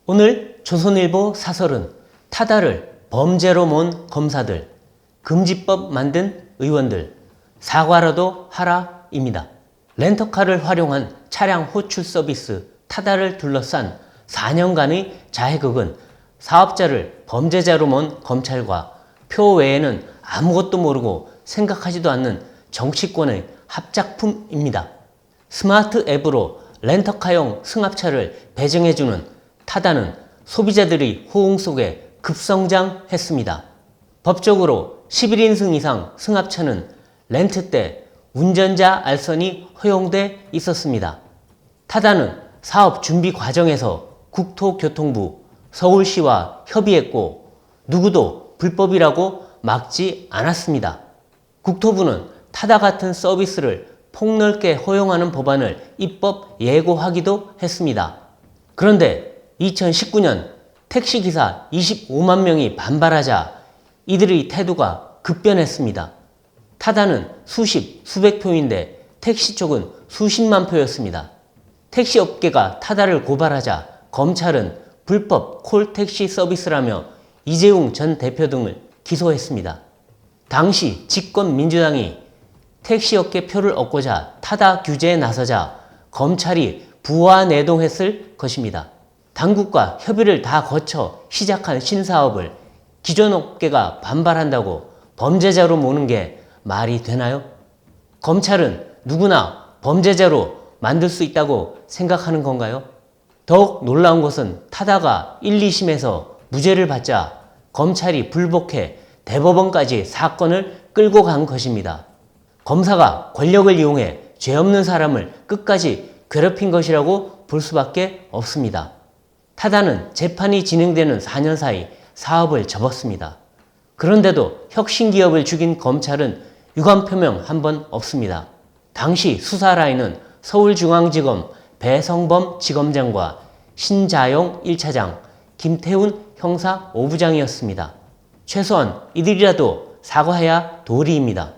오늘 조선일보 사설은 타다를 범죄로 몬 검사들, 금지법 만든 의원들, 사과라도 하라입니다. 렌터카를 활용한 차량 호출 서비스 타다를 둘러싼 4년간의 자해극은 사업자를 범죄자로 몬 검찰과 표 외에는 아무것도 모르고 생각하지도 않는 정치권의 합작품입니다. 스마트 앱으로 렌터카용 승합차를 배정해주는 타다는 소비자들의 호응 속에 급성장했습니다. 법적으로 11인승 이상 승합차는 렌트 때 운전자 알선이 허용돼 있었습니다. 타다는 사업 준비 과정에서 국토교통부, 서울시와 협의했고 누구도 불법이라고 막지 않았습니다. 국토부는 타다 같은 서비스를 폭넓게 허용하는 법안을 입법 예고하기도 했습니다. 그런데 2019년 택시기사 25만 명이 반발하자 이들의 태도가 급변했습니다. 타다는 수백 표인데 택시 쪽은 수십만 표였습니다. 택시업계가 타다를 고발하자 검찰은 불법 콜택시 서비스라며 이재용 전 대표 등을 기소했습니다. 당시 집권민주당이 택시업계 표를 얻고자 타다 규제에 나서자 검찰이 부하내동했을 것입니다. 당국과 협의를 다 거쳐 시작한 신사업을 기존 업계가 반발한다고 범죄자로 모는 게 말이 되나요? 검찰은 누구나 범죄자로 만들 수 있다고 생각하는 건가요? 더욱 놀라운 것은 타다가 1, 2심에서 무죄를 받자 검찰이 불복해 대법원까지 사건을 끌고 간 것입니다. 검사가 권력을 이용해 죄 없는 사람을 끝까지 괴롭힌 것이라고 볼 수밖에 없습니다. 타다는 재판이 진행되는 4년 사이 사업을 접었습니다. 그런데도 혁신기업을 죽인 검찰은 유감 표명 한 번 없습니다. 당시 수사 라인은 서울중앙지검 배성범 지검장과 신자용 1차장, 김태훈 형사 5부장이었습니다. 최소한 이들이라도 사과해야 도리입니다.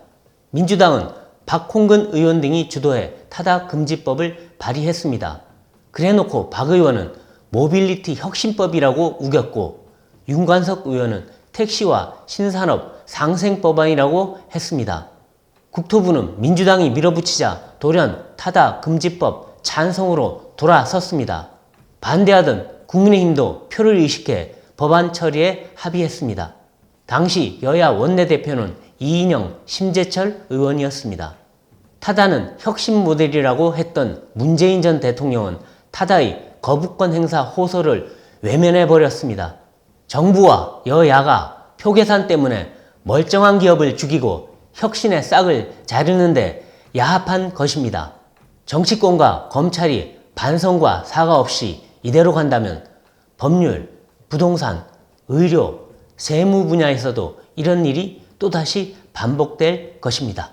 민주당은 박홍근 의원 등이 주도해 타다 금지법을 발의했습니다. 그래놓고 박 의원은 모빌리티 혁신법이라고 우겼고 윤관석 의원은 택시와 신산업 상생법안이라고 했습니다. 국토부는 민주당이 밀어붙이자 돌연 타다 금지법 찬성으로 돌아섰습니다. 반대하던 국민의힘도 표를 의식해 법안 처리에 합의했습니다. 당시 여야 원내대표는 이인영, 심재철 의원이었습니다. 타다는 혁신 모델이라고 했던 문재인 전 대통령은 타다의 거부권 행사 호소를 외면해버렸습니다. 정부와 여야가 표 계산 때문에 멀쩡한 기업을 죽이고 혁신의 싹을 자르는데 야합한 것입니다. 정치권과 검찰이 반성과 사과 없이 이대로 간다면 법률, 부동산, 의료, 세무 분야에서도 이런 일이 또다시 반복될 것입니다.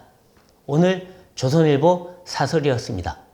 오늘 조선일보 사설이었습니다.